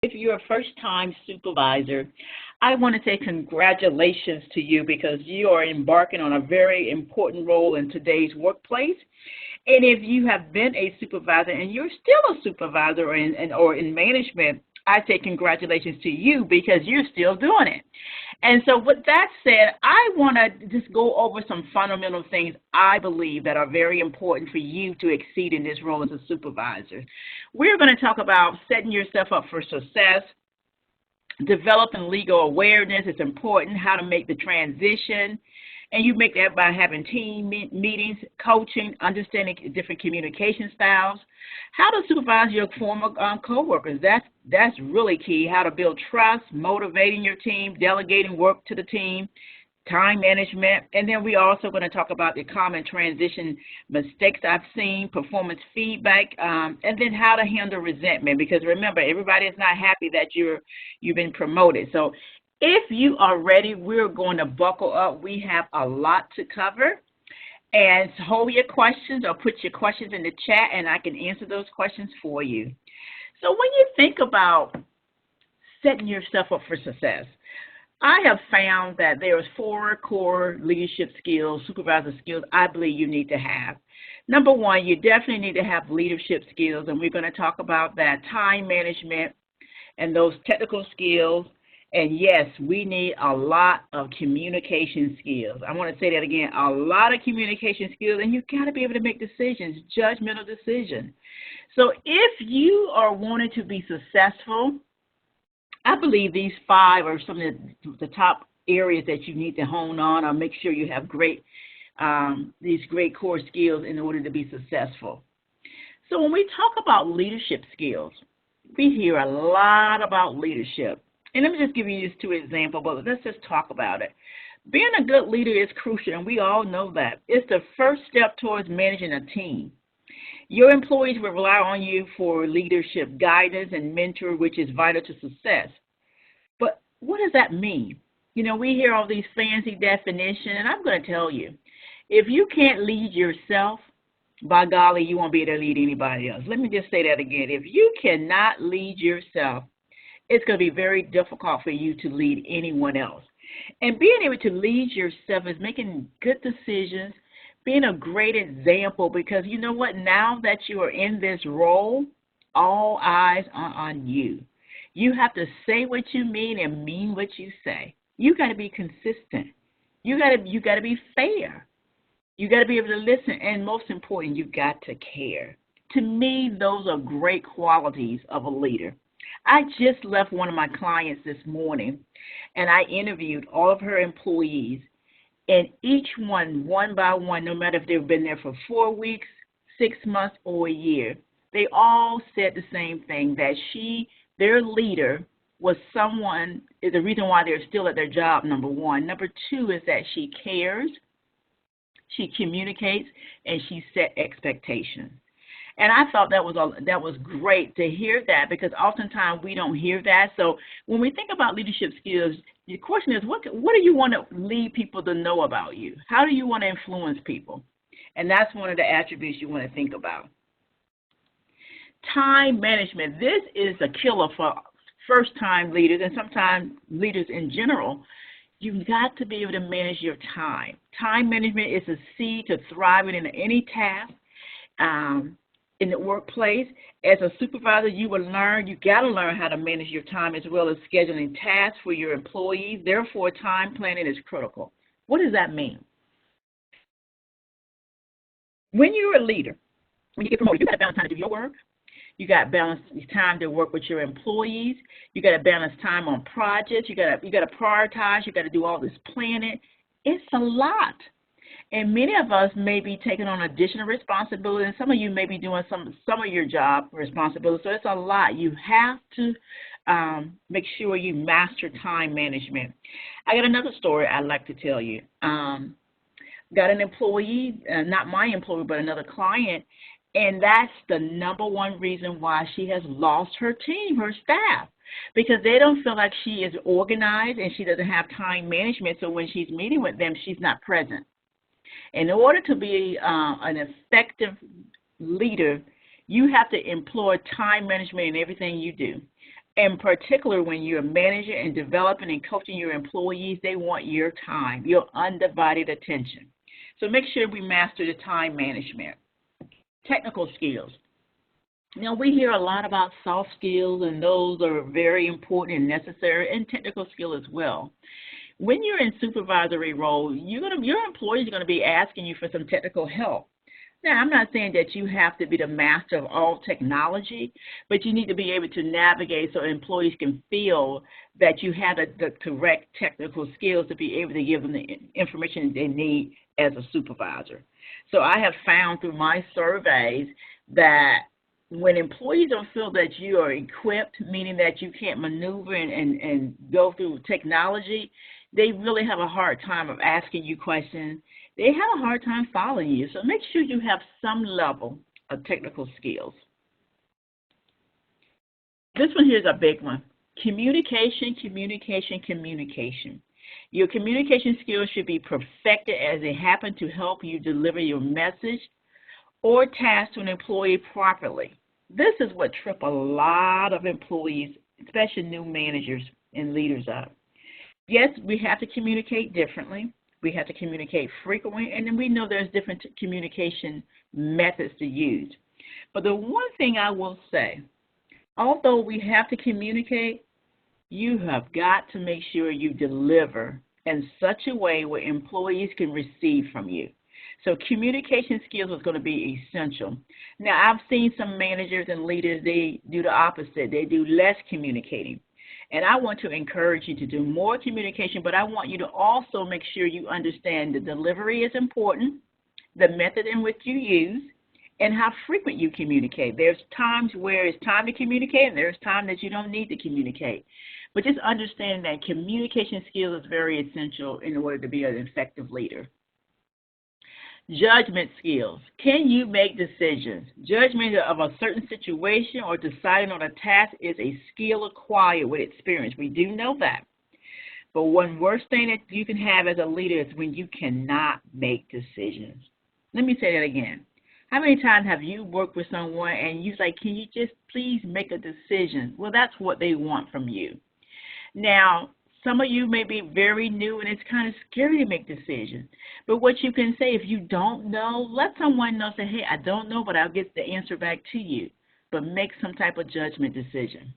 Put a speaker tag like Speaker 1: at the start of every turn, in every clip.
Speaker 1: If you're a first-time supervisor, I want to say congratulations to you because you are embarking on a very important role in today's workplace. And if you have been a supervisor and you're still a supervisor or in management, I say congratulations to you because you're still doing it. And so with that said, I want to just go over some fundamental things I believe that are very important for you to exceed in this role as a supervisor. We're going to talk about setting yourself up for success, developing legal awareness is important, how to make the transition, and you make that by having team meetings, coaching, understanding different communication styles, how to supervise your former coworkers. That's really key. How to build trust, motivating your team, delegating work to the team, time management, and then we're also going to talk about the common transition mistakes I've seen, performance feedback, and then how to handle resentment. Because remember, everybody is not happy that you've been promoted. So if you are ready, we're going to buckle up. We have a lot to cover. And hold your questions or put your questions in the chat, and I can answer those questions for you. So when you think about setting yourself up for success, I have found that there's 4 core leadership skills, supervisor skills, I believe you need to have. Number 1, you definitely need to have leadership skills, and we're going to talk about that, time management and those technical skills. And yes, we need a lot of communication skills. I want to say that again, a lot of communication skills, and you've got to be able to make decisions, judgmental decisions. So if you are wanting to be successful, I believe these 5 are some of the top areas that you need to hone on or make sure you have these great core skills in order to be successful. So when we talk about leadership skills, we hear a lot about leadership. And let me just give you these 2 examples, but let's just talk about it. Being a good leader is crucial, and we all know that. It's the first step towards managing a team. Your employees will rely on you for leadership guidance and mentor, which is vital to success. But what does that mean? You know, we hear all these fancy definitions, and I'm going to tell you, if you can't lead yourself, by golly, you won't be able to lead anybody else. Let me just say that again. If you cannot lead yourself, it's going to be very difficult for you to lead anyone else. And being able to lead yourself is making good decisions, being a great example, because you know what? Now that you are in this role, all eyes are on you. You have to say what you mean and mean what you say. You got to be consistent. You got to be fair. You got to be able to listen, and most important, you got to care. To me, those are great qualities of a leader. I just left one of my clients this morning, and I interviewed all of her employees, and each one by one, no matter if they've been there for 4 weeks, 6 months, or a year, they all said the same thing, that their leader was someone, is the reason why they're still at their job, number 1. Number 2 is that she cares, she communicates, and she set expectations. And I thought that was great to hear that, because oftentimes we don't hear that. So when we think about leadership skills, the question is, what do you want to lead people to know about you? How do you want to influence people? And that's one of the attributes you want to think about. Time management. This is a killer for first-time leaders and sometimes leaders in general. You've got to be able to manage your time. Time management is the key to thriving in any task. In the workplace, as a supervisor, you got to learn how to manage your time as well as scheduling tasks for your employees. Therefore, time planning is critical. What does that mean? When you're a leader, when you get promoted, you got to balance time to do your work. You got to balance time to work with your employees. You got to balance time on projects. You got to prioritize. You got to do all this planning. It's a lot. And many of us may be taking on additional responsibility, and some of you may be doing some of your job responsibilities. So it's a lot. You have to make sure you master time management. I got another story I'd like to tell you. Got an employee, not my employee, but another client, and that's the number 1 reason why she has lost her team, her staff, because they don't feel like she is organized and she doesn't have time management. So when she's meeting with them, she's not present. In order to be an effective leader, you have to employ time management in everything you do. In particular, when you're a manager and developing and coaching your employees, they want your time, your undivided attention. So make sure we master the time management. Technical skills. Now, we hear a lot about soft skills, and those are very important and necessary, and technical skill as well. When you're in supervisory role, your employees are going to be asking you for some technical help. Now, I'm not saying that you have to be the master of all technology, but you need to be able to navigate so employees can feel that you have the correct technical skills to be able to give them the information they need as a supervisor. So I have found through my surveys that when employees don't feel that you are equipped, meaning that you can't maneuver and go through technology, they really have a hard time of asking you questions. They have a hard time following you. So make sure you have some level of technical skills. This one here is a big one. Communication, communication, communication. Your communication skills should be perfected as they happen to help you deliver your message or task to an employee properly. This is what trip a lot of employees, especially new managers and leaders, up. Yes, we have to communicate differently. We have to communicate frequently, and then we know there's different communication methods to use. But the one thing I will say, although we have to communicate, you have got to make sure you deliver in such a way where employees can receive from you. So communication skills is going to be essential. Now, I've seen some managers and leaders, they do the opposite. They do less communicating. And I want to encourage you to do more communication, but I want you to also make sure you understand the delivery is important, the method in which you use, and how frequent you communicate. There's times where it's time to communicate, and there's times that you don't need to communicate. But just understand that communication skills is very essential in order to be an effective leader. Judgment skills. Can you make decisions? Judgment of a certain situation or deciding on a task is a skill acquired with experience. We do know that. But one worst thing that you can have as a leader is when you cannot make decisions. Let me say that again. How many times have you worked with someone and you're like, can you just please make a decision? Well, that's what they want from you. Now, some of you may be very new and it's kind of scary to make decisions. But what you can say, if you don't know, let someone know, say, hey, I don't know, but I'll get the answer back to you. But make some type of judgment decision.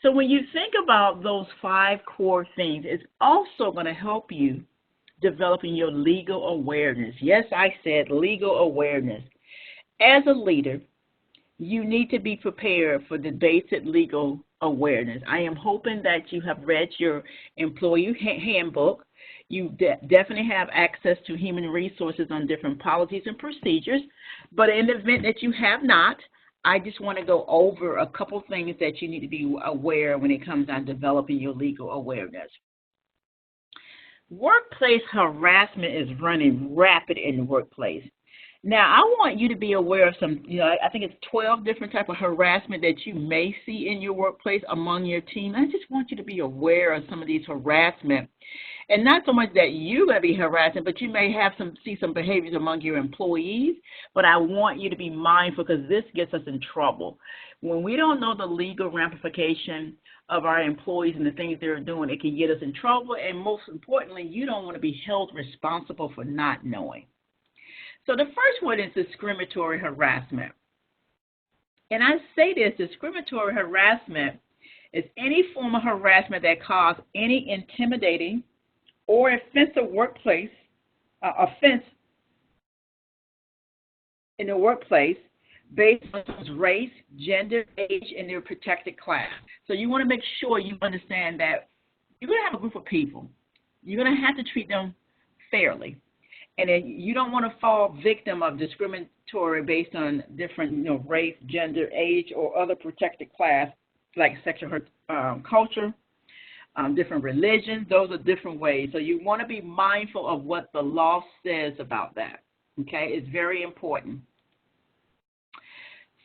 Speaker 1: So when you think about those 5 core things, it's also going to help you developing your legal awareness. Yes, I said legal awareness. As a leader, you need to be prepared for the basic legal awareness. I am hoping that you have read your employee handbook. You definitely have access to human resources on different policies and procedures. But in the event that you have not, I just want to go over a couple things that you need to be aware when it comes on developing your legal awareness. Workplace harassment is running rapid in the workplace. Now, I want you to be aware of some, I think it's 12 different types of harassment that you may see in your workplace among your team. I just want you to be aware of some of these harassment. And not so much that you're going to be harassing, but you may have see some behaviors among your employees. But I want you to be mindful because this gets us in trouble. When we don't know the legal ramification of our employees and the things they're doing, it can get us in trouble. And most importantly, you don't want to be held responsible for not knowing. So the first one is discriminatory harassment. And I say this, discriminatory harassment is any form of harassment that causes any intimidating or offensive workplace offense in the workplace based on someone's race, gender, age, and their protected class. So you want to make sure you understand that you're going to have a group of people. You're going to have to treat them fairly. And then you don't want to fall victim of discriminatory based on different, race, gender, age, or other protected class, like sexual culture, different religions. Those are different ways. So you want to be mindful of what the law says about that. Okay, it's very important.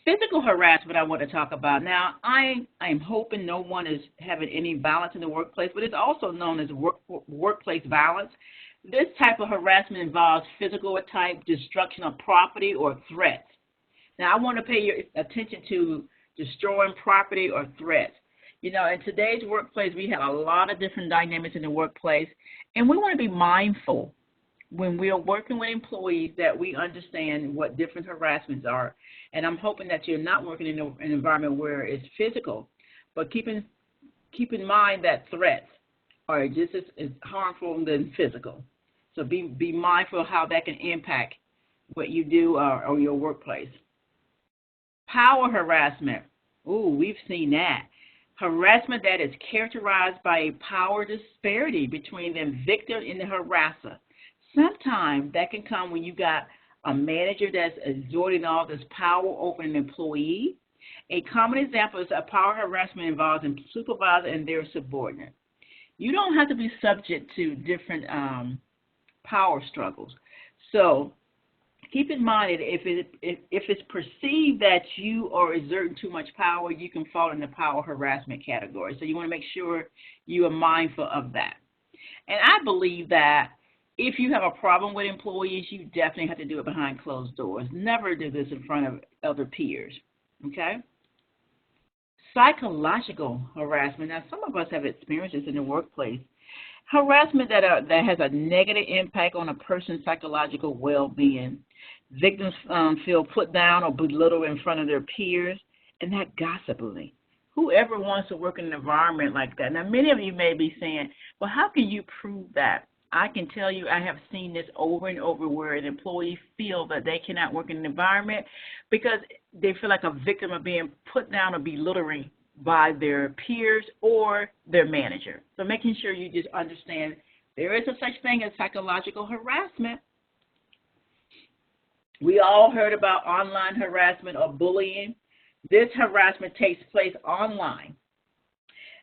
Speaker 1: Physical harassment I want to talk about. Now, I am hoping no one is having any violence in the workplace, but it's also known as workplace violence. This type of harassment involves physical type destruction of property or threats. Now, I want to pay your attention to destroying property, or threats. You know, in today's workplace, we have a lot of different dynamics in the workplace, and we want to be mindful when we are working with employees that we understand what different harassments are. And I'm hoping that you're not working in an environment where it's physical, but keep in mind that threats are just as harmful than physical. So be mindful of how that can impact what you do or your workplace. Power harassment. Ooh, we've seen that. Harassment that is characterized by a power disparity between the victim and the harasser. Sometimes that can come when you got a manager that's exerting all this power over an employee. A common example is a power harassment involves a supervisor and their subordinate. You don't have to be subject to different power struggles. So keep in mind that if it's perceived that you are exerting too much power, you can fall in the power harassment category. So you want to make sure you are mindful of that. And I believe that if you have a problem with employees, you definitely have to do it behind closed doors. Never do this in front of other peers, okay? Psychological harassment. Now, some of us have experienced this in the workplace. Harassment that has a negative impact on a person's psychological well-being. Victims feel put down or belittled in front of their peers, and that gossiping. Whoever wants to work in an environment like that? Now, many of you may be saying, well, how can you prove that? I can tell you I have seen this over and over where an employee feels that they cannot work in an environment because they feel like a victim of being put down or belittling by their peers or their manager. So making sure you just understand there is a such thing as psychological harassment. We all heard about online harassment or bullying. This harassment takes place online.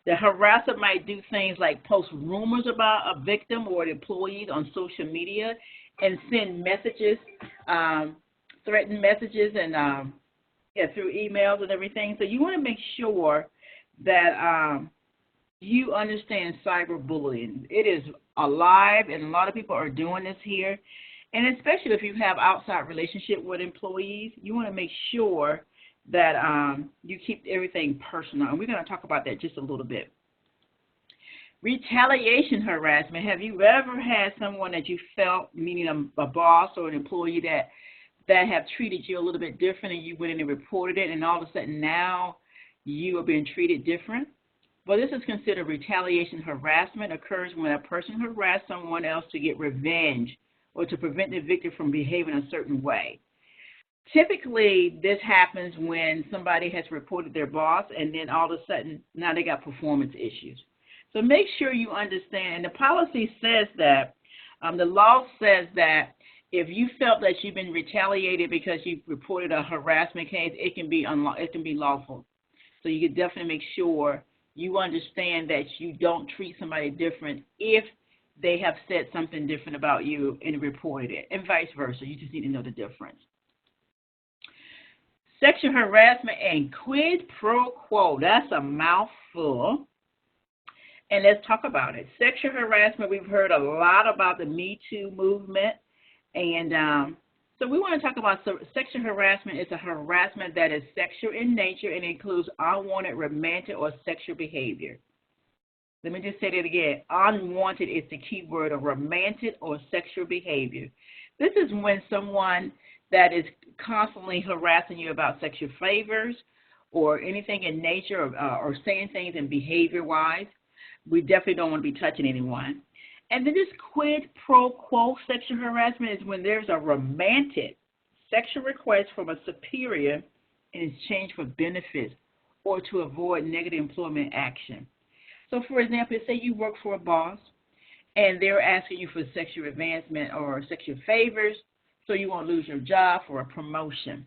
Speaker 1: The harasser might do things like post rumors about a victim or an employee on social media and send messages, threatened messages, and through emails and everything. So you want to make sure that you understand cyberbullying. It is alive, and a lot of people are doing this here. And especially if you have outside relationship with employees, you want to make sure that you keep everything personal. And we're going to talk about that just a little bit. Retaliation harassment. Have you ever had someone that you felt, meaning a boss or an employee that have treated you a little bit different and you went in and reported it, and all of a sudden now you are being treated different? Well, this is considered retaliation harassment. Occurs when a person harasses someone else to get revenge or to prevent the victim from behaving a certain way. Typically, this happens when somebody has reported their boss and then all of a sudden now they got performance issues. So make sure you understand, and the policy says that, the law says that if you felt that you've been retaliated because you reported a harassment case, it can be lawful. So you can definitely make sure you understand that you don't treat somebody different if they have said something different about you and reported it, and vice versa. You just need to know the difference. Sexual harassment and quid pro quo. That's a mouthful. And let's talk about it. Sexual harassment, we've heard a lot about the Me Too movement. And so we want to talk about sexual harassment. Is a harassment that is sexual in nature and includes unwanted romantic or sexual behavior. Let me just say that again. Unwanted is the key word, of romantic or sexual behavior. This is when someone that is constantly harassing you about sexual favors or anything in nature or saying things in behavior-wise. We definitely don't want to be touching anyone. And then this quid pro quo sexual harassment is when there's a romantic sexual request from a superior in exchange for benefits or to avoid negative employment action. So, for example, say you work for a boss and they're asking you for sexual advancement or sexual favors, so you won't lose your job for a promotion.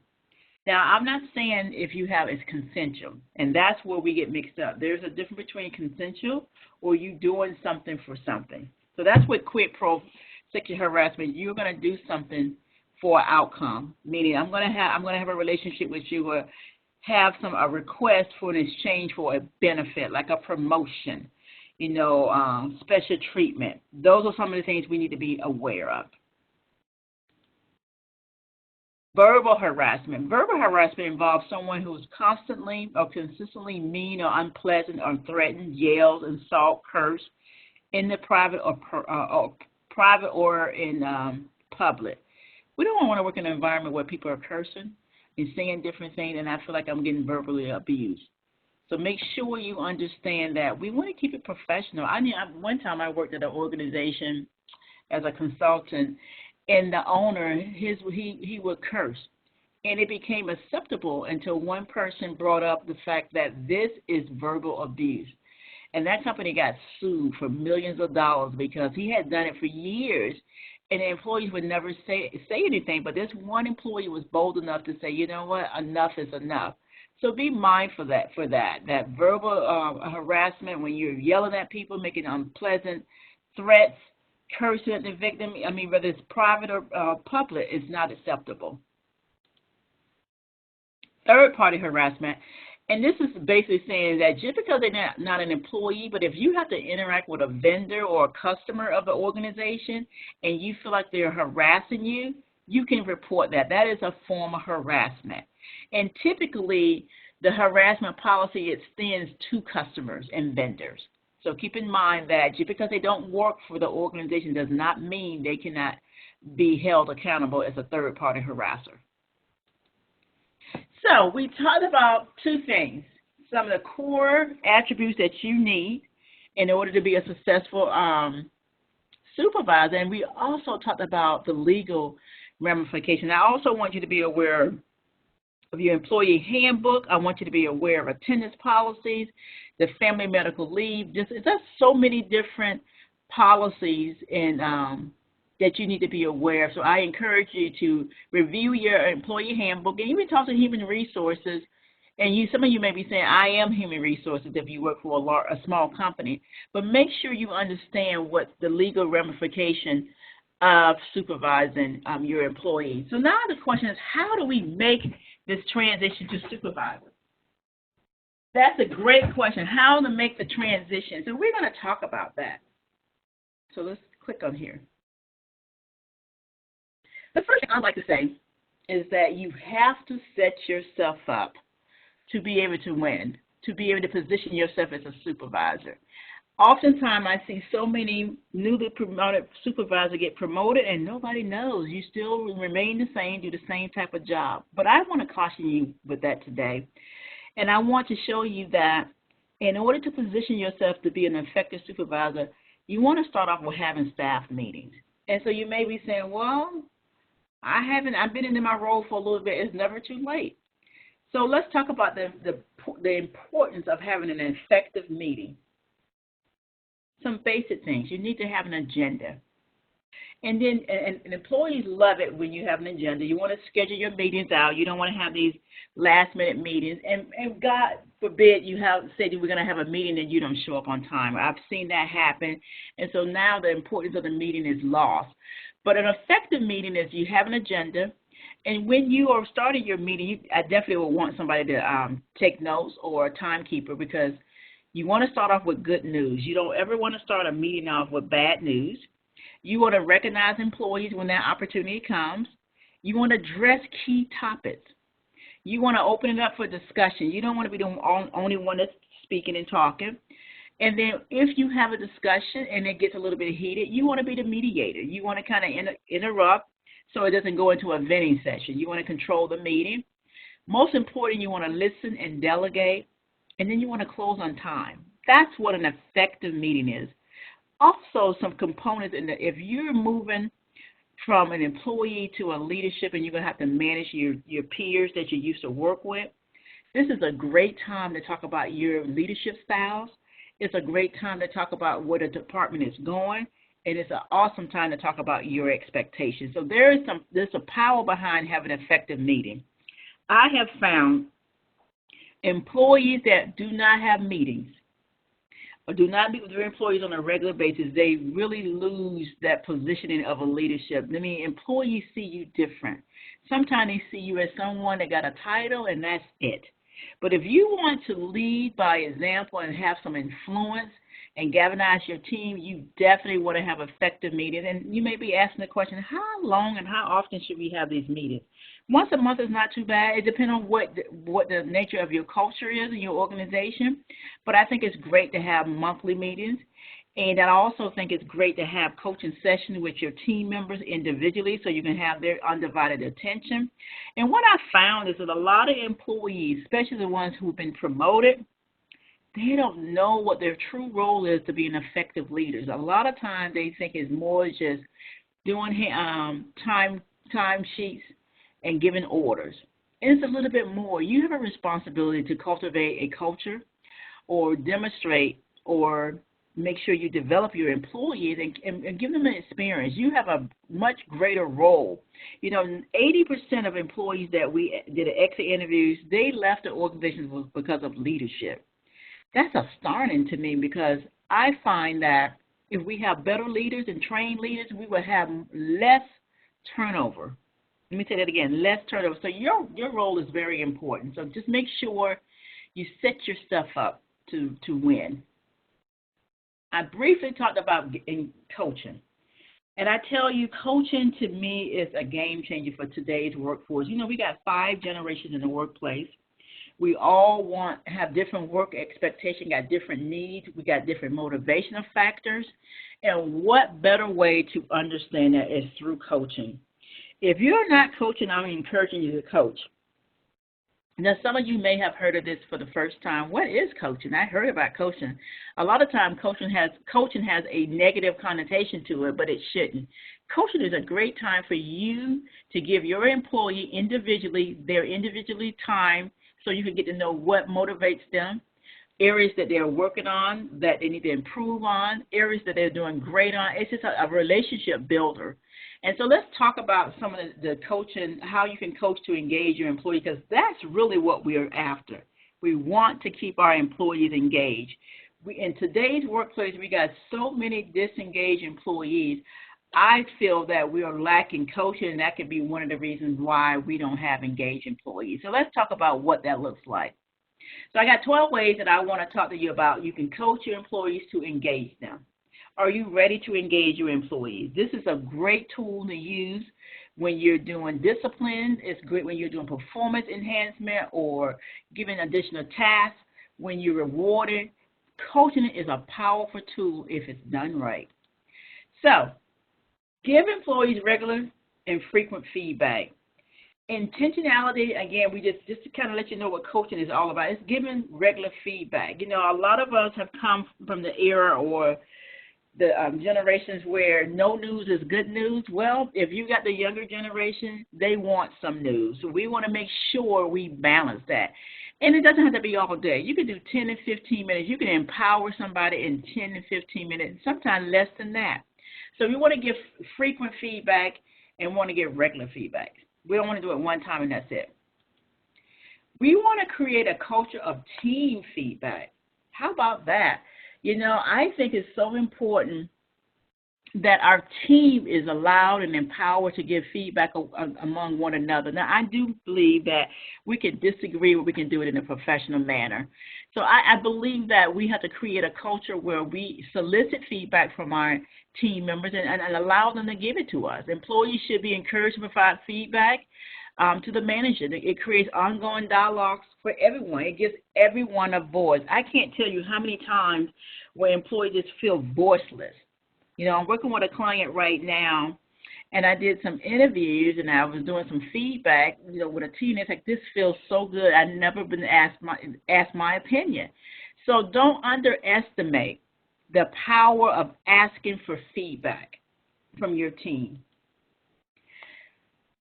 Speaker 1: Now, I'm not saying if you have it's consensual, and that's where we get mixed up. There's a difference between consensual or you doing something for something. So that's what quid pro sexual harassment. You're going to do something for an outcome, meaning I'm going to have a relationship with you or have a request for an exchange for a benefit, like a promotion, special treatment. Those are some of the things we need to be aware of. Verbal harassment. Verbal harassment involves someone who is constantly or consistently mean or unpleasant or threatened, yells, insult, curse in the private or in public. We don't want to work in an environment where people are cursing and saying different things, and I feel like I'm getting verbally abused. So make sure you understand that we want to keep it professional. One time I worked at an organization as a consultant, and the owner, he would curse, and it became acceptable until one person brought up the fact that this is verbal abuse, and that company got sued for millions of dollars because he had done it for years, and the employees would never say anything. But this one employee was bold enough to say, you know what, enough is enough. So be mindful that verbal harassment, when you're yelling at people, making unpleasant threats, cursing at the victim, whether it's private or public, is not acceptable. Third-party harassment, and this is basically saying that just because they're not an employee, but if you have to interact with a vendor or a customer of the organization and you feel like they're harassing you, you can report that. That is a form of harassment. And typically, the harassment policy extends to customers and vendors. So keep in mind that just because they don't work for the organization does not mean they cannot be held accountable as a third-party harasser. So we talked about two things, some of the core attributes that you need in order to be a successful supervisor, and we also talked about the legal ramifications. I also want you to be aware of your employee handbook. I want you to be aware of attendance policies, the family medical leave. There's so many different policies and that you need to be aware of. So I encourage you to review your employee handbook and even talk to human resources. And some of you may be saying, I am human resources if you work for a small company. But make sure you understand what the legal ramification of supervising your employees. So now the question is, how do we make this transition to supervisor? That's a great question, how to make the transition. So we're going to talk about that. So let's click on here. The first thing I'd like to say is that you have to set yourself up to be able to win, to be able to position yourself as a supervisor. Oftentimes, I see so many newly promoted supervisors get promoted and nobody knows. You still remain the same, do the same type of job. But I want to caution you with that today. And I want to show you that in order to position yourself to be an effective supervisor, you want to start off with having staff meetings. And so you may be saying, well, I've been in my role for a little bit. It's never too late. So let's talk about the importance of having an effective meeting. Some basic things. You need to have an agenda. And then and employees love it when you have an agenda. You want to schedule your meetings out. You don't want to have these last-minute meetings. And God forbid you say that we're going to have a meeting and you don't show up on time. I've seen that happen. And so now the importance of the meeting is lost. But an effective meeting is you have an agenda. And when you are starting your meeting, I definitely will want somebody to take notes or a timekeeper, because you want to start off with good news. You don't ever want to start a meeting off with bad news. You want to recognize employees when that opportunity comes. You want to address key topics. You want to open it up for discussion. You don't want to be the only one that's speaking and talking. And then if you have a discussion and it gets a little bit heated, you want to be the mediator. You want to kind of interrupt so it doesn't go into a venting session. You want to control the meeting. Most important, you want to listen and delegate. And then you want to close on time. That's what an effective meeting is. Also, some components if you're moving from an employee to a leadership and you're going to have to manage your peers that you used to work with, this is a great time to talk about your leadership styles. It's a great time to talk about where the department is going, and it's an awesome time to talk about your expectations. So there's a power behind having an effective meeting. I have found employees that do not have meetings or do not meet with their employees on a regular basis, they really lose that positioning of a leadership. I mean, employees see you different. Sometimes they see you as someone that got a title and that's it. But if you want to lead by example and have some influence and galvanize your team, you definitely want to have effective meetings. And you may be asking the question, how long and how often should we have these meetings? Once a month is not too bad. It depends on what the nature of your culture is in your organization. But I think it's great to have monthly meetings. And I also think it's great to have coaching sessions with your team members individually so you can have their undivided attention. And what I found is that a lot of employees, especially the ones who've been promoted, they don't know what their true role is to be an effective leaders. A lot of times they think it's more just doing time sheets and giving orders. And it's a little bit more. You have a responsibility to cultivate a culture or demonstrate or make sure you develop your employees and give them an experience. You have a much greater role. 80% of employees that we did exit interviews, they left the organization because of leadership. That's astounding to me because I find that if we have better leaders and trained leaders, we will have less turnover. Let me say that again, less turnover. So your role is very important. So just make sure you set your stuff up to win. I briefly talked about in coaching. And I tell you, coaching to me is a game changer for today's workforce. We got 5 generations in the workplace. We all have different work expectations, got different needs. We got different motivational factors. And what better way to understand that is through coaching. If you're not coaching, I'm encouraging you to coach. Now, some of you may have heard of this for the first time. What is coaching? I heard about coaching. A lot of times coaching has a negative connotation to it, but it shouldn't. Coaching is a great time for you to give your employee their individually time so you can get to know what motivates them, areas that they're working on that they need to improve on, areas that they're doing great on. It's just a relationship builder. And so let's talk about some of the coaching, how you can coach to engage your employee, because that's really what we're after. We want to keep our employees engaged. In today's workplace, we got so many disengaged employees. I feel that we are lacking coaching, and that could be one of the reasons why we don't have engaged employees. So let's talk about what that looks like. So I got 12 ways that I want to talk to you about. You can coach your employees to engage them. Are you ready to engage your employees? This is a great tool to use when you're doing discipline. It's great when you're doing performance enhancement or giving additional tasks, when you're rewarded. Coaching is a powerful tool if it's done right. So give employees regular and frequent feedback. Intentionality, again, we just to kind of let you know what coaching is all about. It's giving regular feedback. A lot of us have come from the era or the generations where no news is good news. Well, if you got the younger generation, they want some news. So we want to make sure we balance that. And it doesn't have to be all day. You can do 10 and 15 minutes. You can empower somebody in 10 and 15 minutes, sometimes less than that. So we want to give frequent feedback and want to give regular feedback. We don't want to do it one time and that's it. We want to create a culture of team feedback. How about that? I think it's so important that our team is allowed and empowered to give feedback among one another. Now, I do believe that we can disagree, but we can do it in a professional manner. So I believe that we have to create a culture where we solicit feedback from our team members and allow them to give it to us. Employees should be encouraged to provide feedback to the manager. It creates ongoing dialogues for everyone. It gives everyone a voice. I can't tell you how many times where employees just feel voiceless. I'm working with a client right now, and I did some interviews, and I was doing some feedback, with a team. It's like, this feels so good. I've never been asked my opinion. So don't underestimate the power of asking for feedback from your team.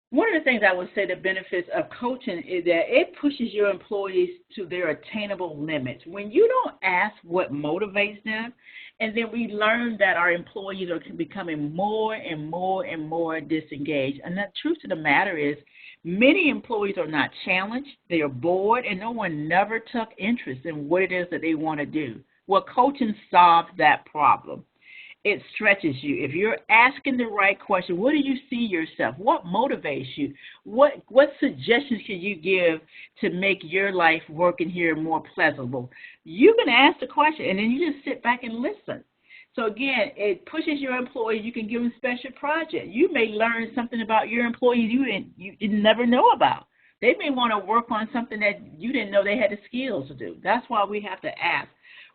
Speaker 1: One of the things I would say the benefits of coaching is that it pushes your employees to their attainable limits. When you don't ask what motivates them, and then we learn that our employees are becoming more and more and more disengaged. And the truth of the matter is, many employees are not challenged, they are bored, and no one never took interest in what it is that they want to do. Well, coaching solves that problem. It stretches you. If you're asking the right question, what do you see yourself? What motivates you? What suggestions can you give to make your life working here more pleasurable? You can ask the question, and then you just sit back and listen. So again, it pushes your employees. You can give them special projects. You may learn something about your employees you didn't never know about. They may want to work on something that you didn't know they had the skills to do. That's why we have to ask.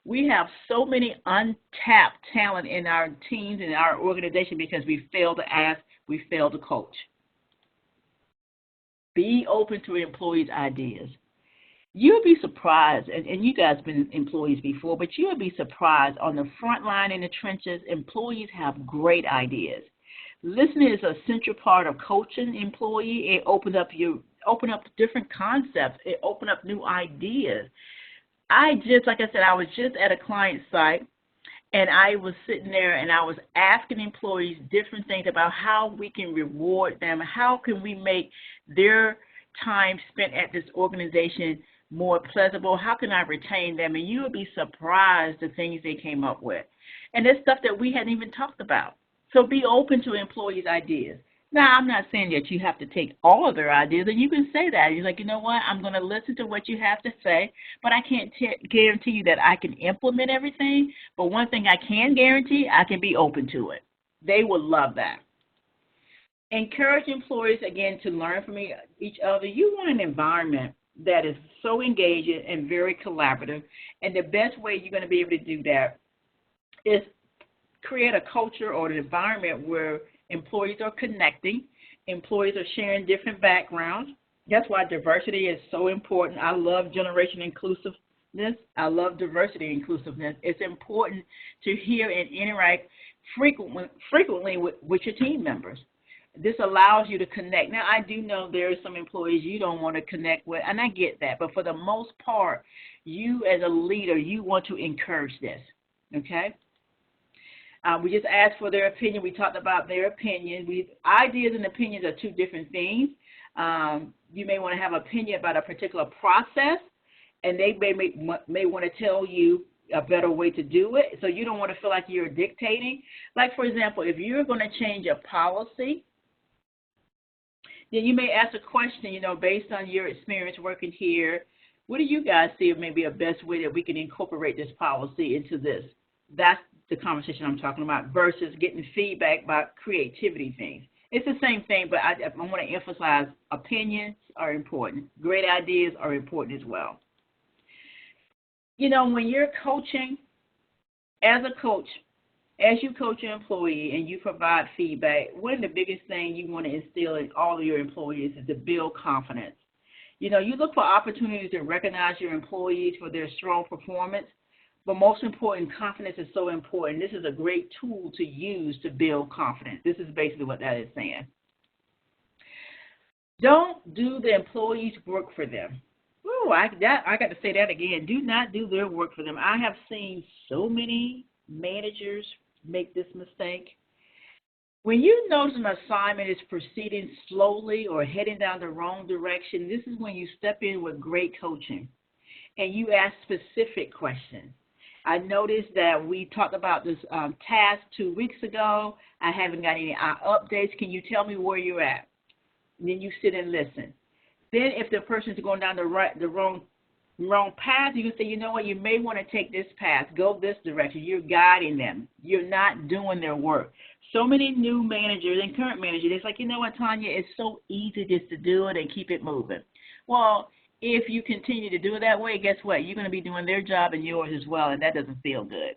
Speaker 1: We have so many untapped talent in our teams and our organization because we fail to ask, we fail to coach. Be open to employees' ideas. You'll be surprised, and you guys have been employees before, but you'll be surprised on the front line in the trenches, employees have great ideas. Listening is a central part of coaching employee. It open up different concepts. It open up new ideas. Like I said, I was just at a client site, and I was sitting there and I was asking employees different things about how we can reward them, how can we make their time spent at this organization more pleasurable, how can I retain them? And you would be surprised the things they came up with. And there's stuff that we hadn't even talked about. So be open to employees' ideas. Now, I'm not saying that you have to take all of their ideas, and you can say that. You're like, you know what, I'm going to listen to what you have to say, but I can't guarantee you that I can implement everything. But one thing I can guarantee, I can be open to it. They will love that. Encourage employees, again, to learn from each other. You want an environment that is so engaging and very collaborative, and the best way you're going to be able to do that is create a culture or an environment where employees are connecting, employees are sharing different backgrounds. That's why diversity is so important. I love generation inclusiveness. I love diversity inclusiveness. It's important to hear and interact frequently with your team members. This allows you to connect. Now, I do know there are some employees you don't want to connect with, and I get that. But for the most part, you as a leader, you want to encourage this, okay? We just asked for their opinion. We talked about their opinion. Ideas and opinions are two different things. You may want to have an opinion about a particular process, and they may want to tell you a better way to do it. So you don't want to feel like you're dictating. Like, for example, if you're going to change a policy, then you may ask a question, based on your experience working here, what do you guys see maybe a best way that we can incorporate this policy into this? That's the conversation I'm talking about versus getting feedback about creativity things. It's the same thing, but I want to emphasize opinions are important. Great ideas are important as well. When you're coaching, as a coach, as you coach your employee and you provide feedback, one of the biggest things you want to instill in all of your employees is to build confidence. You look for opportunities to recognize your employees for their strong performance, but most important, confidence is so important. This is a great tool to use to build confidence. This is basically what that is saying. Don't do the employees' work for them. Ooh, I got to say that again. Do not do their work for them. I have seen so many managers make this mistake. When you notice an assignment is proceeding slowly or heading down the wrong direction, this is when you step in with great coaching and you ask specific questions. I noticed that we talked about this task 2 weeks ago. I haven't got any updates. Can you tell me where you're at? And then you sit and listen. Then if the person's going down the wrong path, you can say, you know what, you may want to take this path, go this direction. You're guiding them. You're not doing their work. So many new managers and current managers, it's like, you know what, Tanya, it's so easy just to do it and keep it moving. Well, if you continue to do it that way, guess what? You're going to be doing their job and yours as well, and that doesn't feel good.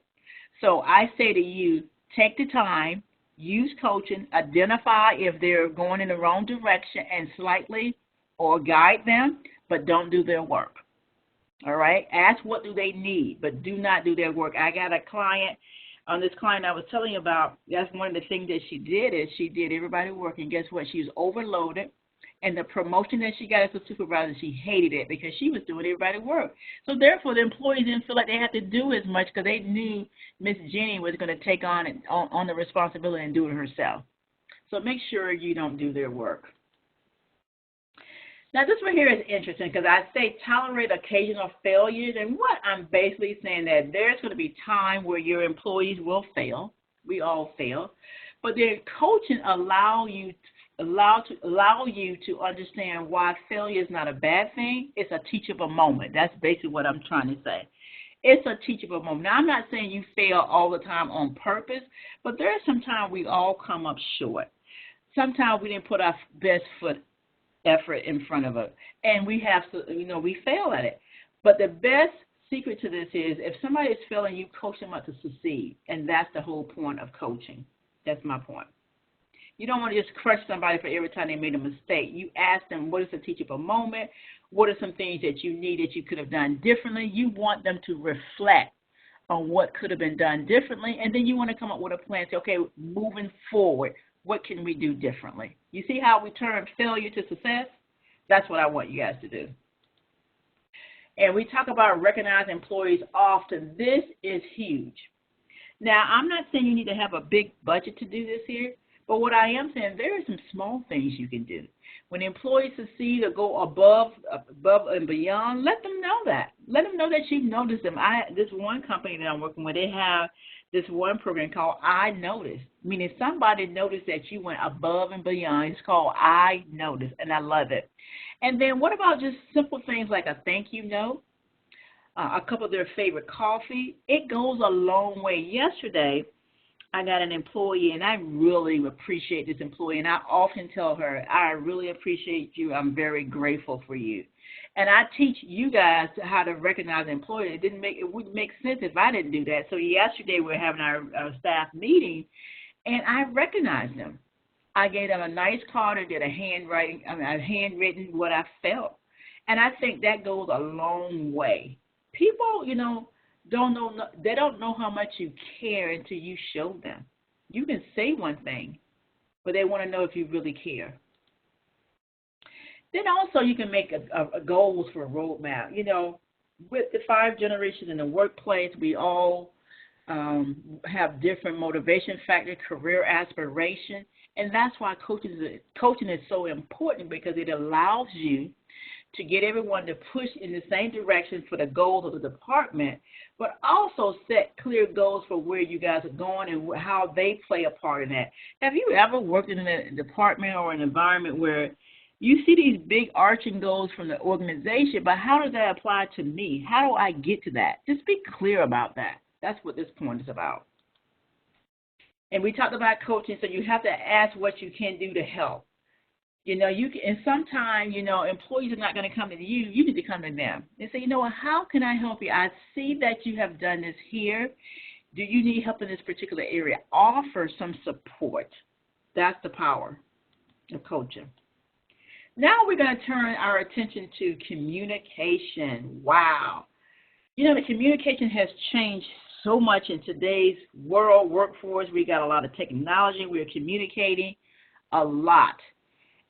Speaker 1: So I say to you, take the time, use coaching, identify if they're going in the wrong direction and slightly or guide them, but don't do their work. All right? Ask what do they need, but do not do their work. I got a client, this client I was telling you about, that's one of the things that she did is she did everybody work, and guess what? She was overloaded. And the promotion that she got as a supervisor, she hated it because she was doing everybody work. So therefore, the employees didn't feel like they had to do as much because they knew Miss Jenny was going to take on the responsibility and do it herself. So make sure you don't do their work. Now, this one here is interesting because I say tolerate occasional failures, and what I'm basically saying that there's going to be time where your employees will fail. We all fail, but their coaching allow you to understand why failure is not a bad thing. It's a teachable moment. That's basically what I'm trying to say. It's a teachable moment. Now, I'm not saying you fail all the time on purpose, but there's some time we all come up short. Sometimes we didn't put our best foot effort in front of it, and we have to, we fail at it. But the best secret to this is if somebody is failing, you coach them up to succeed, and that's the whole point of coaching. That's my point. You don't want to just crush somebody for every time they made a mistake. You ask them, what is a teachable moment? What are some things that you need that you could have done differently? You want them to reflect on what could have been done differently, and then you want to come up with a plan. Say, okay, moving forward, what can we do differently? You see how we turn failure to success? That's what I want you guys to do. And we talk about recognizing employees often. This is huge. Now, I'm not saying you need to have a big budget to do this here, but what I am saying, there are some small things you can do. When employees succeed or go above and beyond, let them know that. Let them know that you've noticed them. This one company that I'm working with, they have this one program called I Notice, meaning somebody noticed that you went above and beyond. It's called I Notice, and I love it. And then what about just simple things like a thank you note, a cup of their favorite coffee? It goes a long way. Yesterday, I got an employee, and I really appreciate this employee, and I often tell her, I really appreciate you. I'm very grateful for you. And I teach you guys how to recognize an employee. It wouldn't make sense if I didn't do that. So yesterday we were having our staff meeting, and I recognized them. I gave them a nice card and did a handwritten what I felt. And I think that goes a long way. People, don't know how much you care until you show them. You can say one thing, but they want to know if you really care. Then also you can make a goals for a roadmap. With the 5 generations in the workplace, we all have different motivation factors, career aspiration, and that's why coaching is so important, because it allows you to get everyone to push in the same direction for the goals of the department, but also set clear goals for where you guys are going and how they play a part in that. Have you ever worked in a department or an environment where you see these big arching goals from the organization, but how does that apply to me? How do I get to that? Just be clear about that. That's what this point is about. And we talked about coaching, so you have to ask what you can do to help. You can, and sometimes, employees are not going to come to you. You need to come to them and say, how can I help you? I see that you have done this here. Do you need help in this particular area? Offer some support. That's the power of coaching. Now we're going to turn our attention to communication. Wow. The communication has changed so much in today's world workforce. We got a lot of technology. We're communicating a lot.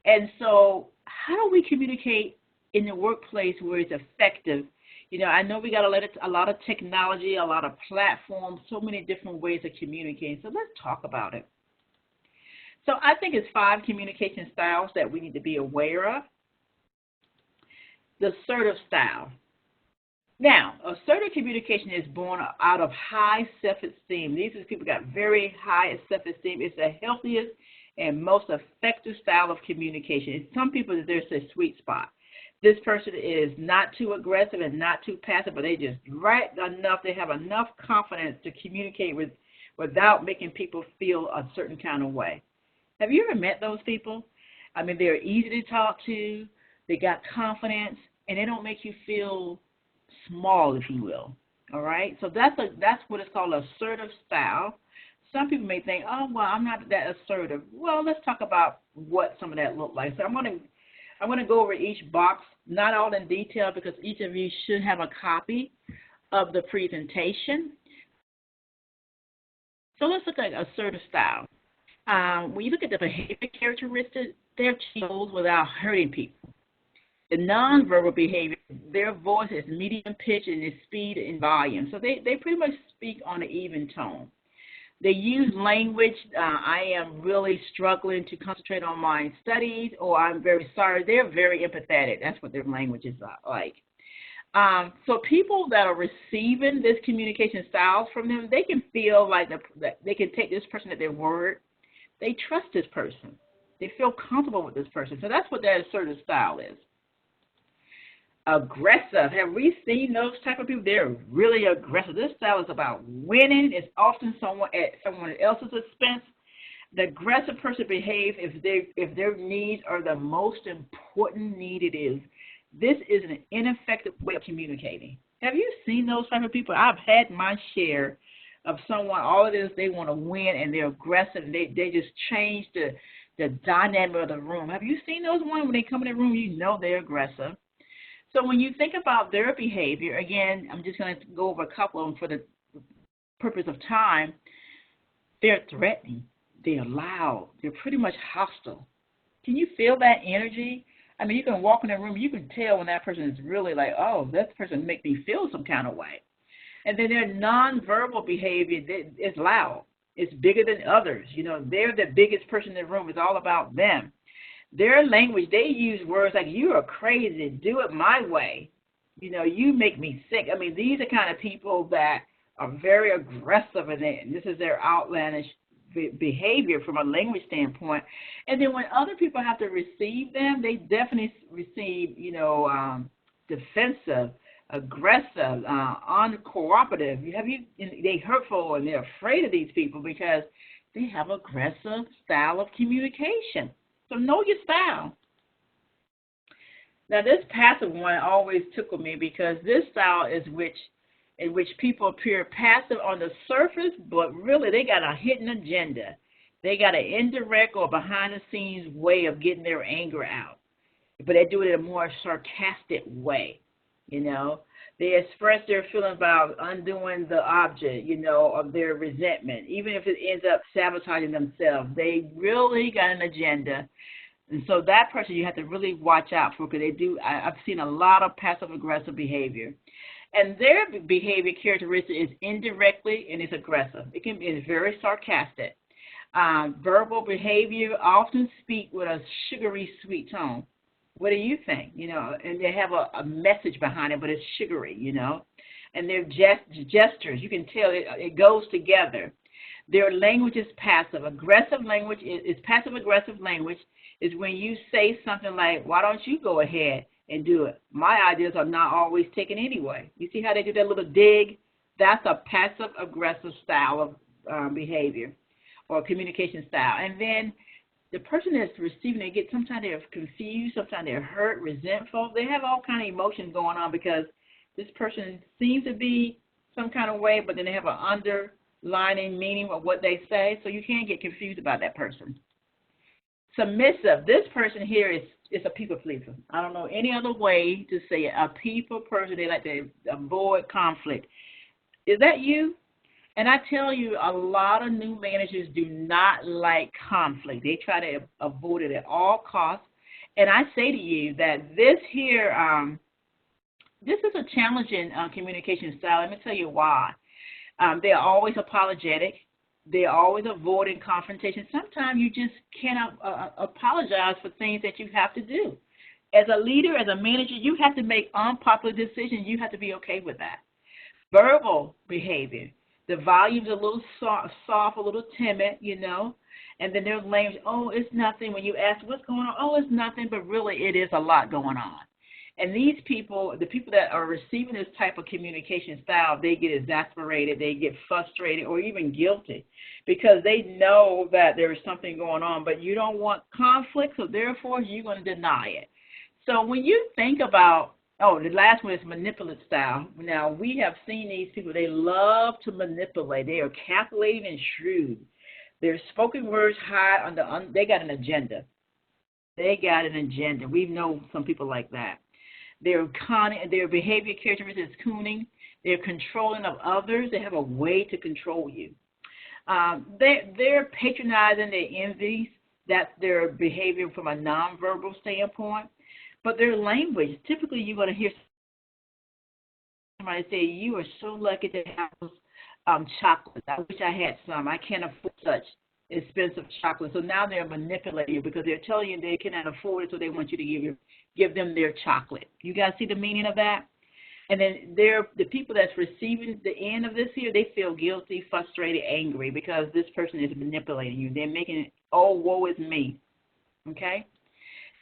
Speaker 1: And so how do we communicate in the workplace where it's effective? I know we got a lot of technology, a lot of platforms, so many different ways of communicating. So let's talk about it. So I think it's 5 communication styles that we need to be aware of. The assertive style. Now, assertive communication is born out of high self-esteem. These are people who got very high self-esteem. It's the healthiest and most effective style of communication. In some people, there's a sweet spot. This person is not too aggressive and not too passive, but they just right enough. They have enough confidence to communicate without making people feel a certain kind of way. Have you ever met those people? I mean, they're easy to talk to. They got confidence, and they don't make you feel small, if you will. All right? So that's what it's called, assertive style. Some people may think, oh, well, I'm not that assertive. Well, let's talk about what some of that look like. So I'm going to go over each box, not all in detail, because each of you should have a copy of the presentation. So let's look at assertive style. When you look at the behavior characteristics, they're goals without hurting people. The nonverbal behavior, their voice is medium pitch and its speed and volume. So they pretty much speak on an even tone. They use language, I am really struggling to concentrate on my studies, or I'm very sorry. They're very empathetic. That's what their language is like. So people that are receiving this communication styles from them, they can feel like that they can take this person at their word. They trust this person. They feel comfortable with this person. So that's what that assertive style is. Aggressive. Have we seen those type of people? They're really aggressive. This style is about winning. It's often someone at someone else's expense. The aggressive person behaves if their needs are the most important need it is. This is an ineffective way of communicating. Have you seen those type of people? I've had my share of someone, all it is they want to win and they're aggressive and they just change the dynamic of the room. Have you seen those ones when they come in the room, you know they're aggressive? So when you think about their behavior, again, I'm just going to go over a couple of them for the purpose of time. They're threatening. They're loud. They're pretty much hostile. Can you feel that energy? I mean, you can walk in a room, you can tell when that person is really like, oh, that person make me feel some kind of way. And then their nonverbal behavior is loud. It's bigger than others. You know, they're the biggest person in the room. It's all about them. Their language, they use words like, you are crazy, do it my way. You know, you make me sick. I mean, these are kind of people that are very aggressive, and this is their outlandish behavior from a language standpoint. And then when other people have to receive them, they definitely receive, defensive, aggressive, uncooperative. They hurtful, and they're afraid of these people because they have aggressive style of communication. So know your style. Now this passive one always tickled me because this style is in which people appear passive on the surface, but really they got a hidden agenda. They got an indirect or behind-the-scenes way of getting their anger out, but they do it in a more sarcastic way. You know, they express their feelings about undoing the object, of their resentment, even if it ends up sabotaging themselves. They really got an agenda. And so that person you have to really watch out for because I've seen a lot of passive-aggressive behavior. And their behavior characteristic is indirectly and it's aggressive. It's very sarcastic. Verbal behavior often speak with a sugary, sweet tone. What do you think? And they have a message behind it, but it's sugary, And their gestures, you can tell it goes together. Their language is passive. Aggressive language is passive-aggressive language is when you say something like, why don't you go ahead and do it? My ideas are not always taken anyway. You see how they do that little dig? That's a passive-aggressive style of behavior or communication style. And then the person that's receiving it, sometimes they're confused, sometimes they're hurt, resentful. They have all kind of emotions going on because this person seems to be some kind of way, but then they have an underlining meaning of what they say, so you can't get confused about that person. Submissive. This person here is a people pleaser. I don't know any other way to say it. A people person. They like to avoid conflict. Is that you? And I tell you, a lot of new managers do not like conflict. They try to avoid it at all costs. And I say to you that this here, this is a challenging communication style. Let me tell you why. They're always apologetic. They're always avoiding confrontation. Sometimes you just cannot apologize for things that you have to do. As a leader, as a manager, you have to make unpopular decisions. You have to be okay with that. Verbal behavior. The volume's a little soft, a little timid, and then there's language, oh, it's nothing. When you ask what's going on, oh, it's nothing, but really it is a lot going on. And these people, the people that are receiving this type of communication style, they get exasperated, they get frustrated, or even guilty because they know that there is something going on, but you don't want conflict, so therefore you're going to deny it. So when you think about, the last one is manipulative style. Now, we have seen these people, they love to manipulate. They are calculating and shrewd. Their spoken words hide under, they got an agenda. They got an agenda. We know some people like that. Their behavior characteristics is cooning. They're controlling of others. They have a way to control you. They're patronizing, they're envious. That's their behavior from a nonverbal standpoint. But their language, typically you're going to hear somebody say, you are so lucky to have those chocolates. I wish I had some. I can't afford such expensive chocolate. So now they're manipulating you because they're telling you they cannot afford it, so they want you to give them their chocolate. You guys see the meaning of that? And then the people that's receiving the end of this here, they feel guilty, frustrated, angry because this person is manipulating you. They're making it, oh, woe is me. Okay?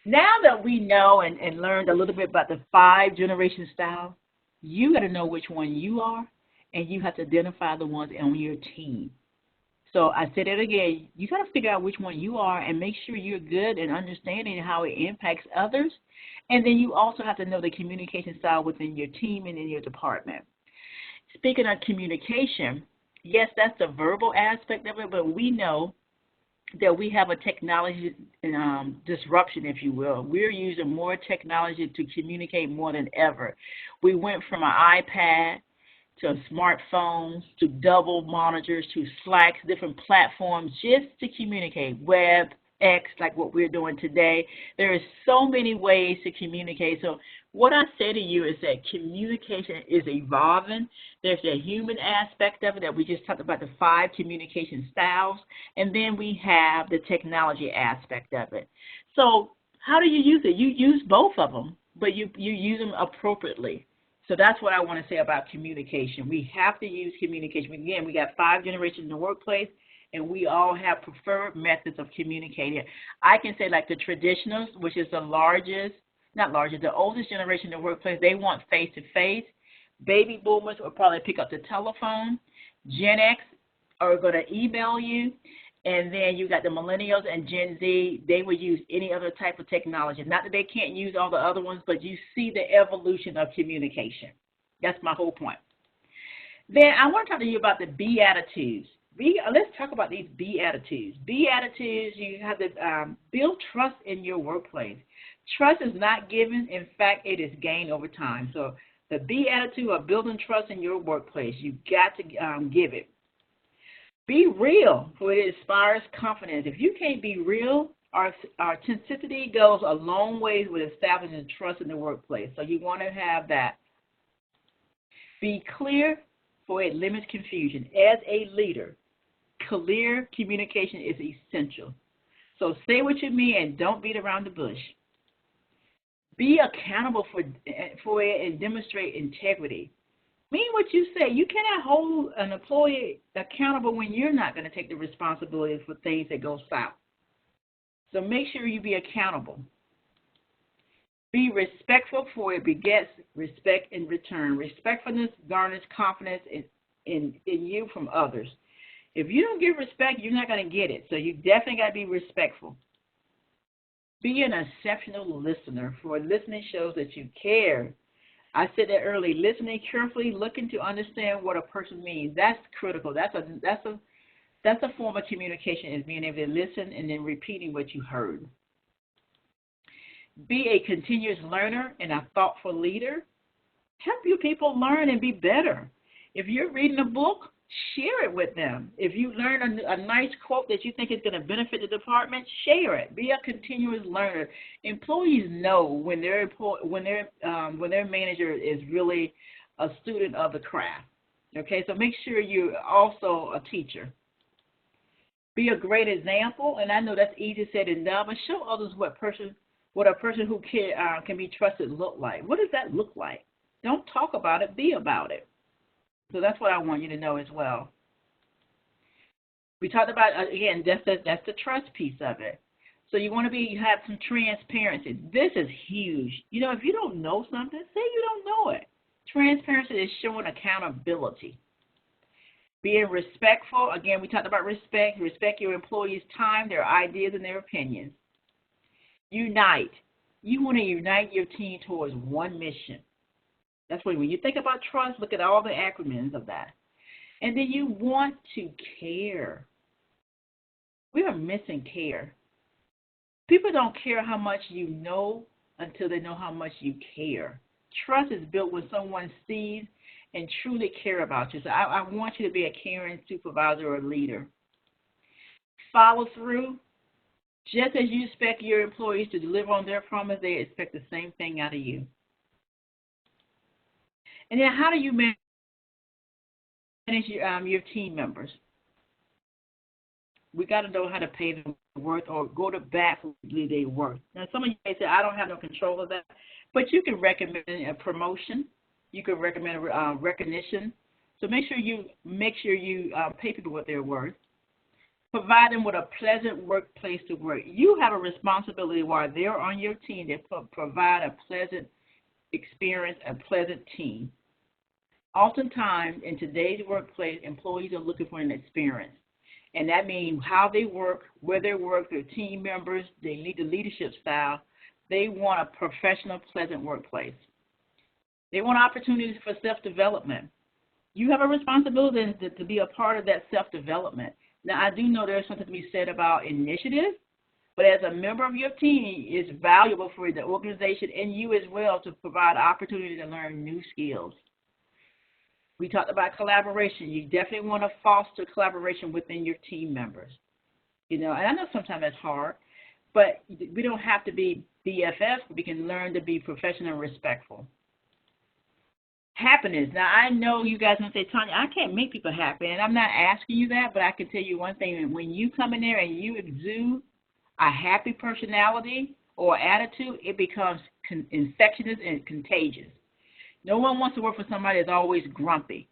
Speaker 1: Now that we know and learned a little bit about the 5 generation style, you got to know which one you are, and you have to identify the ones on your team. So I said it again, you got to figure out which one you are and make sure you're good in understanding how it impacts others. And then you also have to know the communication style within your team and in your department. Speaking of communication, yes, that's the verbal aspect of it, but we know that we have a technology disruption, if you will. We're using more technology to communicate more than ever. We went from an iPad to smartphones to double monitors to Slacks, different platforms just to communicate. Web, X, like what we're doing today. There are so many ways to communicate. So what I say to you is that communication is evolving. There's a human aspect of it that we just talked about, the 5 communication styles, and then we have the technology aspect of it. So how do you use it? You use both of them, but you use them appropriately. So that's what I want to say about communication. We have to use communication. Again, we got 5 generations in the workplace, and we all have preferred methods of communicating. I can say like the traditionals, which is the largest, not largest, the oldest generation in the workplace, they want face-to-face. Baby boomers will probably pick up the telephone. Gen X are going to email you. And then you got the millennials and Gen Z, they will use any other type of technology. Not that they can't use all the other ones, but you see the evolution of communication. That's my whole point. Then I want to talk to you about the B attitudes. Let's talk about these B attitudes. B attitudes, you have to build trust in your workplace. Trust is not given. In fact, it is gained over time. So the B attitude of building trust in your workplace, you got to give it. Be real, for it inspires confidence. If you can't be real, our authenticity goes a long ways with establishing trust in the workplace. So you want to have that. Be clear, for it limits confusion. As a leader, clear communication is essential. So say what you mean and don't beat around the bush. Be accountable for it and demonstrate integrity. Mean what you say. You cannot hold an employee accountable when you're not going to take the responsibility for things that go south. So make sure you be accountable. Be respectful, for it begets respect in return. Respectfulness garners confidence in you from others. If you don't give respect, you're not going to get it. So you definitely got to be respectful. Be an exceptional listener, for listening shows that you care. I said that earlier, listening carefully, looking to understand what a person means. That's critical. That's a form of communication, is being able to listen and then repeating what you heard. Be a continuous learner and a thoughtful leader. Help your people learn and be better. If you're reading a book, share it with them. If you learn a nice quote that you think is going to benefit the department, share it. Be a continuous learner. Employees know when their manager is really a student of the craft. Okay, so make sure you're also a teacher. Be a great example, and I know that's easy said and done, but show others what a person who can be trusted look like. What does that look like? Don't talk about it, be about it. So that's what I want you to know as well. We talked about, again, that's the trust piece of it. So you want to have some transparency. This is huge. You know, if you don't know something, say you don't know it. Transparency is showing accountability. Being respectful. Again, we talked about respect. Respect your employees' time, their ideas, and their opinions. Unite. You want to unite your team towards one mission. That's when you think about trust, look at all the acronyms of that. And then you want to care. We are missing care. People don't care how much you know until they know how much you care. Trust is built when someone sees and truly care about you. So I want you to be a caring supervisor or leader. Follow through. Just as you expect your employees to deliver on their promise, they expect the same thing out of you. And then how do you manage your team members? We got to know how to pay them worth or go to bat for their worth. Now, some of you may say, I don't have no control of that, but you can recommend a promotion. You can recommend recognition. So make sure you pay people what they're worth. Provide them with a pleasant workplace to work. You have a responsibility while they're on your team to provide a pleasant experience, a pleasant team. Oftentimes, in today's workplace, employees are looking for an experience. And that means how they work, where they work, their team members, they lead the leadership style. They want a professional, pleasant workplace. They want opportunities for self-development. You have a responsibility to be a part of that self-development. Now, I do know there's something to be said about initiative, but as a member of your team, it's valuable for the organization and you as well to provide opportunity to learn new skills. We talked about collaboration. You definitely want to foster collaboration within your team members. And I know sometimes that's hard, but we don't have to be BFFs. We can learn to be professional and respectful. Happiness. Now, I know you guys are going to say, Tanya, I can't make people happy, and I'm not asking you that, but I can tell you one thing. When you come in there and you exude a happy personality or attitude, it becomes infectious and contagious. No one wants to work for somebody that's always grumpy,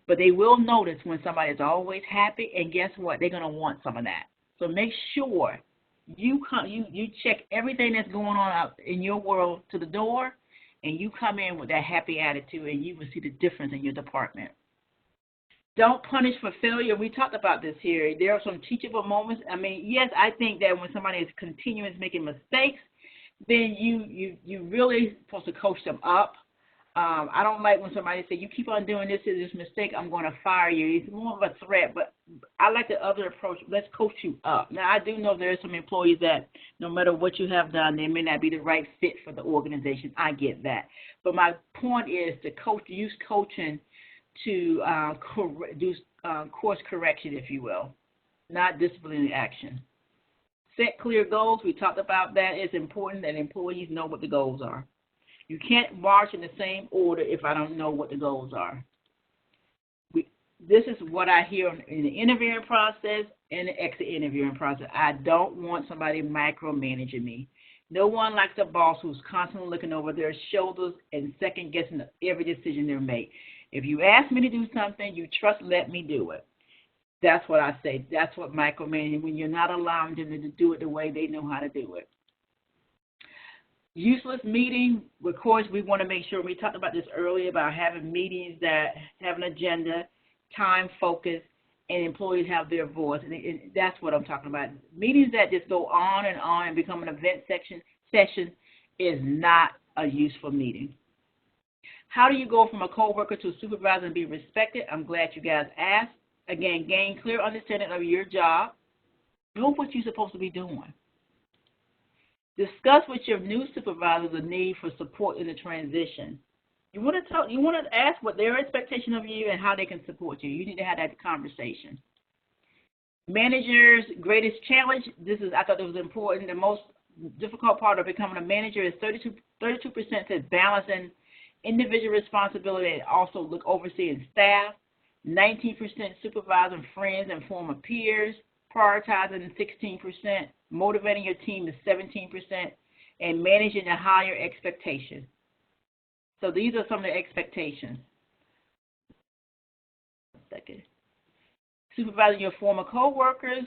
Speaker 1: but they will notice when somebody is always happy, and guess what? They're going to want some of that. So make sure you check everything that's going on out in your world to the door, and you come in with that happy attitude, and you will see the difference in your department. Don't punish for failure. We talked about this here. There are some teachable moments. I mean, yes, I think that when somebody is continuous making mistakes, then you really supposed to coach them up. I don't like when somebody says, you keep on doing this mistake, I'm going to fire you. It's more of a threat, but I like the other approach. Let's coach you up. Now, I do know there are some employees that no matter what you have done, they may not be the right fit for the organization. I get that. But my point is to use coaching to do course correction, if you will, not disciplinary action. Set clear goals. We talked about that. It's important that employees know what the goals are. You can't march in the same order if I don't know what the goals are. This is what I hear in the interviewing process and the exit interviewing process. I don't want somebody micromanaging me. No one likes a boss who's constantly looking over their shoulders and second-guessing every decision they make. If you ask me to do something, you let me do it. That's what I say. That's what micromanaging, when you're not allowing them to do it the way they know how to do it. Useless meeting, of course, we want to make sure, we talked about this earlier, about having meetings that have an agenda, time focus, and employees have their voice. And that's what I'm talking about. Meetings that just go on and become an event session is not a useful meeting. How do you go from a coworker to a supervisor and be respected? I'm glad you guys asked. Again, gain clear understanding of your job. Know what you're supposed to be doing. Discuss with your new supervisor the need for support in the transition. You want to ask what their expectation of you and how they can support you. You need to have that conversation. Manager's greatest challenge. I thought it was important. The most difficult part of becoming a manager is 32% says balancing individual responsibility and also overseeing staff. 19% supervising friends and former peers. Prioritizing 16%, motivating your team is 17%, and managing a higher expectation. So these are some of the expectations. Supervising your former coworkers.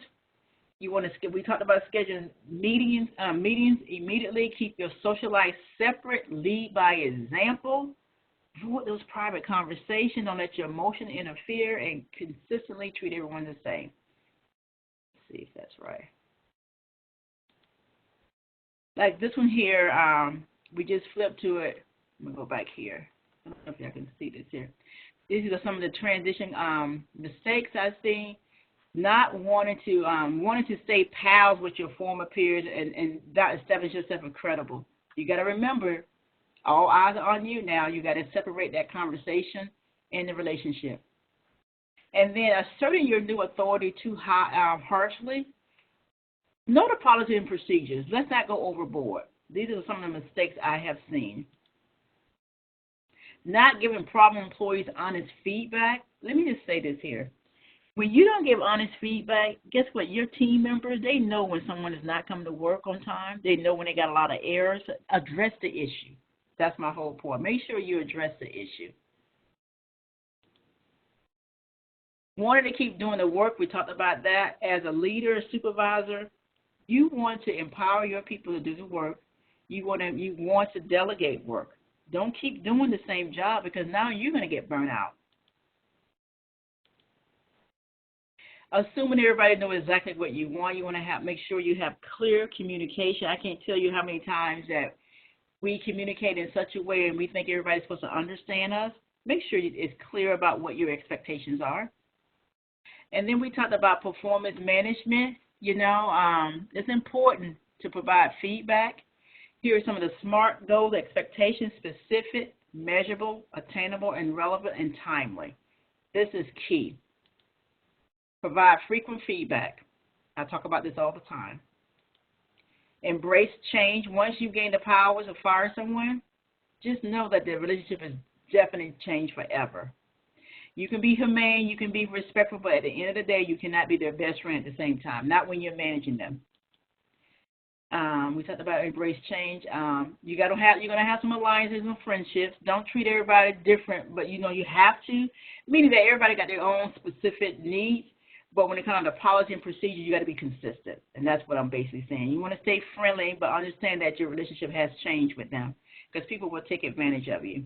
Speaker 1: We talked about scheduling meetings immediately. Keep your social life separate. Lead by example. Avoid those private conversations. Don't let your emotion interfere, and consistently treat everyone the same. See if that's right. Like this one here, we just flipped to it. I'm going to go back here. I don't know if y'all can see this here. These are some of the transition mistakes I've seen. Not wanting to stay pals with your former peers and that establish yourself incredible. You got to remember, all eyes are on you now. You got to separate that conversation and the relationship. And then asserting your new authority too harshly. Know the policy and procedures. Let's not go overboard. These are some of the mistakes I have seen. Not giving problem employees honest feedback. Let me just say this here. When you don't give honest feedback, guess what? Your team members, they know when someone is not coming to work on time. They know when they got a lot of errors. Address the issue. That's my whole point. Make sure you address the issue. Wanted to keep doing the work, we talked about that. As a leader, supervisor, you want to empower your people to do the work. You want to delegate work. Don't keep doing the same job because now you're going to get burnt out. Assuming everybody knows exactly what you want to have make sure you have clear communication. I can't tell you how many times that we communicate in such a way and we think everybody's supposed to understand us. Make sure it's clear about what your expectations are. And then we talked about performance management. It's important to provide feedback. Here are some of the SMART goals: expectations, specific, measurable, attainable, and relevant and timely. This is key. Provide frequent feedback. I talk about this all the time. Embrace change. Once you gain the powers to fire someone, just know that the relationship is definitely changed forever. You can be humane, you can be respectful, but at the end of the day, you cannot be their best friend at the same time, not when you're managing them. We talked about embrace change. You're gonna have some alliances and friendships. Don't treat everybody different, but you have to, meaning that everybody got their own specific needs. But when it comes to policy and procedure, you got to be consistent, and that's what I'm basically saying. You want to stay friendly, but understand that your relationship has changed with them because people will take advantage of you.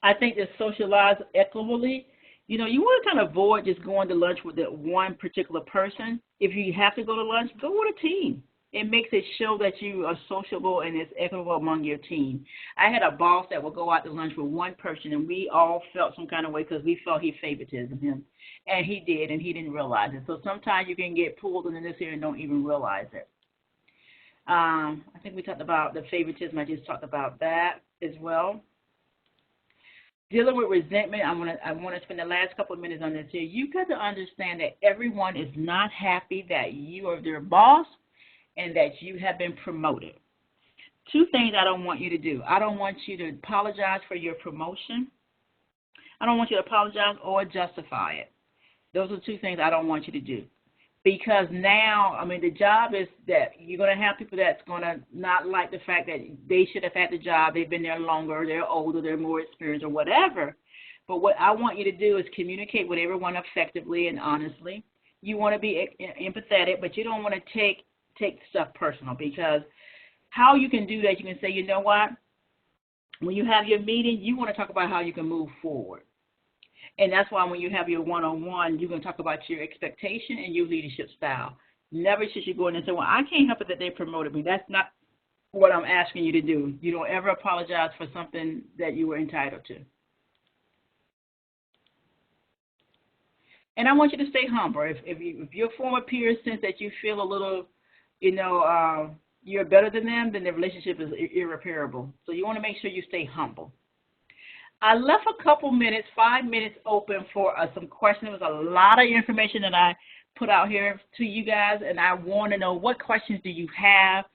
Speaker 1: I think to socialize equitably, you want to kind of avoid just going to lunch with that one particular person. If you have to go to lunch, go with a team. It makes it show that you are sociable and it's equitable among your team. I had a boss that would go out to lunch with one person, and we all felt some kind of way because we felt he favoritism him, and he did, and he didn't realize it. So sometimes you can get pulled into this here and don't even realize it. I think we talked about the favoritism. I just talked about that as well. Dealing with resentment, I want to spend the last couple of minutes on this here. You got to understand that everyone is not happy that you are their boss and that you have been promoted. Two things I don't want you to do. I don't want you to apologize for your promotion. I don't want you to apologize or justify it. Those are two things I don't want you to do. Because now, the job is that you're going to have people that's going to not like the fact that they should have had the job. They've been there longer, they're older, they're more experienced or whatever. But what I want you to do is communicate with everyone effectively and honestly. You want to be empathetic, but you don't want to take stuff personal, because how you can do that, you can say, you know what, when you have your meeting, you want to talk about how you can move forward. And that's why when you have your one-on-one, you're going to talk about your expectation and your leadership style. Never should you go in and say, well, I can't help it that they promoted me. That's not what I'm asking you to do. You don't ever apologize for something that you were entitled to. And I want you to stay humble. If your former peers sense that you feel a little, you're better than them, then the relationship is irreparable. So you want to make sure you stay humble. I left a couple minutes, 5 minutes open for some questions. There was a lot of information that I put out here to you guys, and I want to know what questions do you have.